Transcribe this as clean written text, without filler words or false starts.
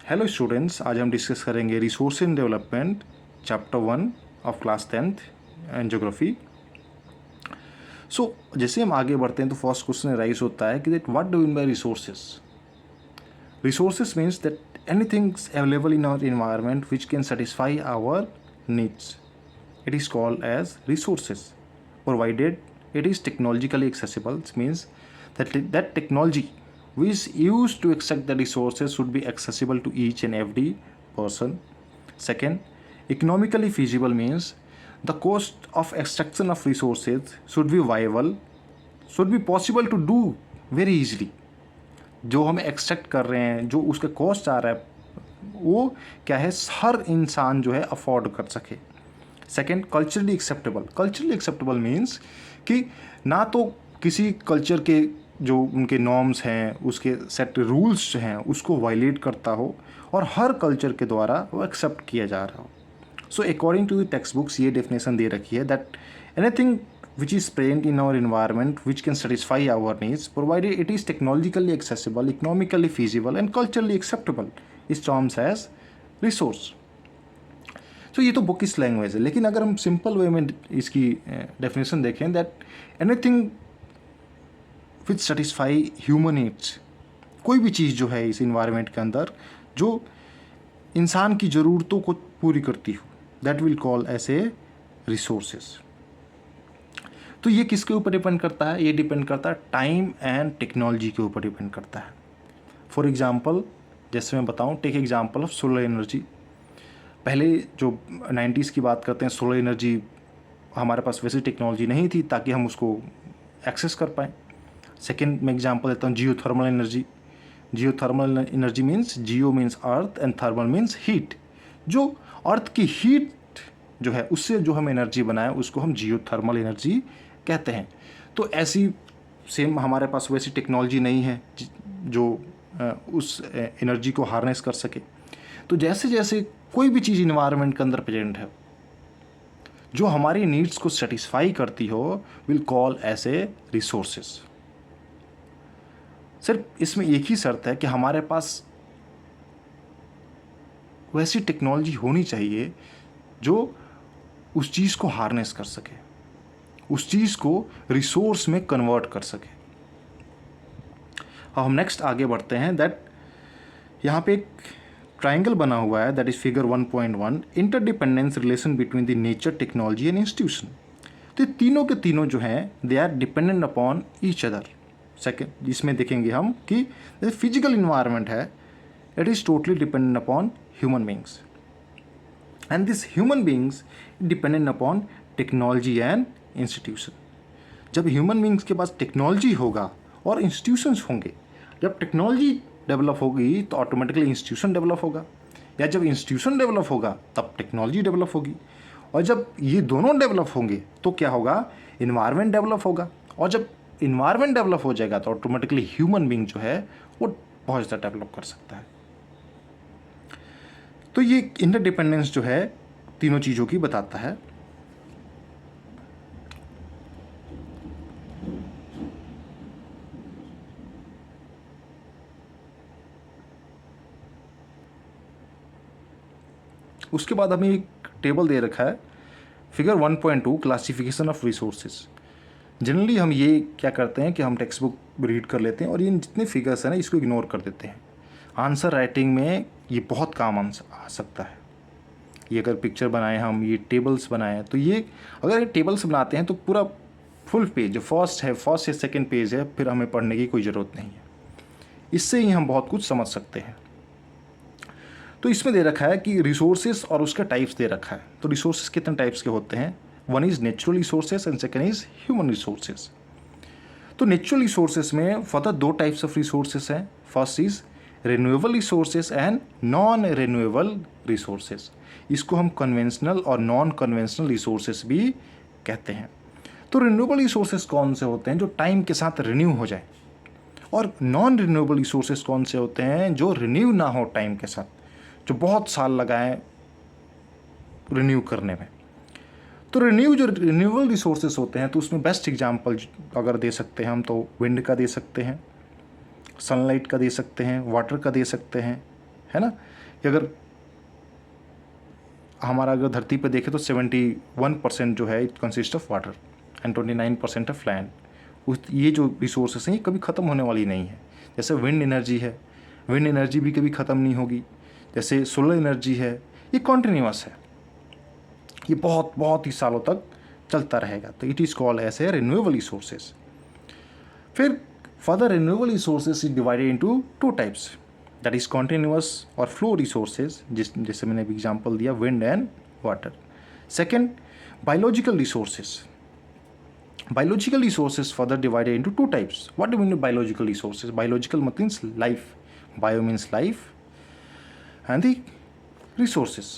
Hello students, आज हम discuss करेंगे resource in development chapter 1 of class 10th and geography. जैसे हम आगे बढ़ते हैं तो फर्स्ट क्वेश्चन राइज होता है कि that what do mean by resources. Resources means that anything available in our environment which can satisfy our needs, it is called as resources provided it is technologically accessible. It means that technology which is used to extract the resources should be accessible to each and every person. Second, economically feasible means the cost of extraction of resources should be viable, should be possible to do very easily. जो हम extract कर रहे हैं, जो उसका cost आ रहा है, वो क्या है, हर इंसान जो है अफोर्ड कर सके. Second, culturally acceptable. Culturally acceptable means कि ना तो किसी कल्चर के जो उनके नॉर्म्स हैं, उसके सेट रूल्स हैं, उसको वायलेट करता हो और हर कल्चर के द्वारा वो एक्सेप्ट किया जा रहा हो. So according to the text books ये डेफिनेशन दे रखी है that anything which is present in our environment which can satisfy our needs provided it is technologically accessible, economically feasible and culturally acceptable is termed as resource. तो ये तो book की language है, लेकिन अगर हम सिंपल वे में इसकी डेफिनेशन देखें that anything which satisfy human needs, कोई भी चीज़ जो है इस इन्वायरमेंट के अंदर जो इंसान की ज़रूरतों को पूरी करती हो, that will call as a resources. तो ये किसके ऊपर डिपेंड करता है? ये डिपेंड करता है टाइम एंड टेक्नोलॉजी के ऊपर डिपेंड करता है. फॉर एग्जांपल, जैसे मैं बताऊं, take example of solar energy. पहले जो 90s की बात करते हैं, सोलर एनर्जी हमारे पास वैसी टेक्नोलॉजी नहीं थी ताकि हम उसको एक्सेस कर पाएँ. सेकेंड मैं एग्जांपल देता हूँ geo thermal energy. Geo thermal energy means, geo means earth and thermal means heat. जो अर्थ की हीट जो है उससे जो हम एनर्जी बनाए उसको हम जियो थर्मल एनर्जी कहते हैं. तो ऐसी सेम हमारे पास वैसी टेक्नोलॉजी नहीं है जो उस एनर्जी को हार्नेस कर सके. तो जैसे जैसे कोई भी चीज़ इन्वायरमेंट के अंदर प्रेजेंट है जो हमारी नीड्स को सेटिस्फाई करती हो, will call as a resources. सिर्फ इसमें एक ही शर्त है कि हमारे पास वैसी टेक्नोलॉजी होनी चाहिए जो उस चीज़ को हार्नेस कर सके, उस चीज़ को रिसोर्स में कन्वर्ट कर सके. अब हम नेक्स्ट आगे बढ़ते हैं दैट यहाँ पे एक ट्राइंगल बना हुआ है, that is figure 1.1, interdependence relation between the nature, technology and institution. तो ये तीनों के तीनों जो हैं they are dependent upon each other. Second, इसमें देखेंगे हम कि फिजिकल इन्वायरमेंट है, it is totally dependent upon human beings and this human beings dependent upon technology and institution. जब ह्यूमन बींग्स के पास टेक्नोलॉजी होगा और इंस्टीट्यूशंस होंगे, जब टेक्नोलॉजी डेवलप होगी तो ऑटोमेटिकली इंस्टीट्यूशन डेवलप होगा, या जब इंस्टीट्यूशन डेवलप होगा तब टेक्नोलॉजी डेवलप होगी, और जब ये दोनों डेवलप होंगे तो क्या होगा, इन्वायरमेंट डेवलप होगा, और जब इन्वायरमेंट डेवलप हो जाएगा तो ऑटोमेटिकली ह्यूमन बींग जो है वो बहुत ज़्यादा डेवलप कर सकता है. तो ये इंटरडिपेंडेंस जो है तीनों चीज़ों की बताता है. उसके बाद हमें एक टेबल दे रखा है, figure 1.2, classification of resources. Generally हम ये क्या करते हैं कि हम टेक्स्ट बुक रीड कर लेते हैं और ये जितने फिगर्स हैं ना इसको इग्नोर कर देते हैं. आंसर राइटिंग में ये बहुत काम आ सकता है. ये अगर पिक्चर बनाए हम, ये टेबल्स बनाए, तो ये अगर ये टेबल्स बनाते हैं तो पूरा फुल पेज जो फर्स्ट या सेकेंड पेज है, फिर हमें पढ़ने की कोई ज़रूरत नहीं है. इससे ही हम बहुत कुछ समझ सकते हैं. तो इसमें दे रखा है कि रिसोर्सेज और उसका टाइप्स दे रखा है. तो रिसोर्सेज कितने टाइप्स के होते हैं? One is natural resources and second is human resources. तो नेचुरल रिसोर्सेज में फर्दर दो टाइप्स ऑफ रिसोर्सेज हैं. First is renewable resources and non renewable resources. इसको हम कन्वेंशनल और नॉन कन्वेंशनल रिसोर्सेज भी कहते हैं. तो रिन्यूएबल रिसोर्सेज कौन से होते हैं? जो टाइम के साथ रिन्यू हो जाए. और नॉन रिन्यूएबल रिसोर्सेज कौन से होते हैं? जो रिन्यू ना हो टाइम के साथ, जो बहुत साल लगाएं रिन्यू करने में. तो जो रिन्यूएबल रिसोर्सेज होते हैं तो उसमें बेस्ट एग्जांपल अगर दे सकते हैं हम तो विंड का दे सकते हैं, सनलाइट का दे सकते हैं, वाटर का दे सकते हैं, है ना, कि अगर हमारा अगर धरती पर देखें तो 71% जो है it consist of water and 29% of land. ये जो रिसोर्सेस हैं ये कभी ख़त्म होने वाली नहीं है। जैसे विंड एनर्जी है, विंड एनर्जी भी कभी ख़त्म नहीं होगी। जैसे सोलर एनर्जी है, ये कॉन्टिन्यूअस है, ये बहुत बहुत ही सालों तक चलता रहेगा। तो it is called as a renewable resources. फिर further renewable resources is divided into two types, that is continuous और फ्लो रिसोर्सेज, जैसे मैंने अभी एग्जांपल दिया wind and water. Second, biological resources. Biological resources further divided into two types. What do you mean by biological resources? Biological means life. Bio means life, and the resources.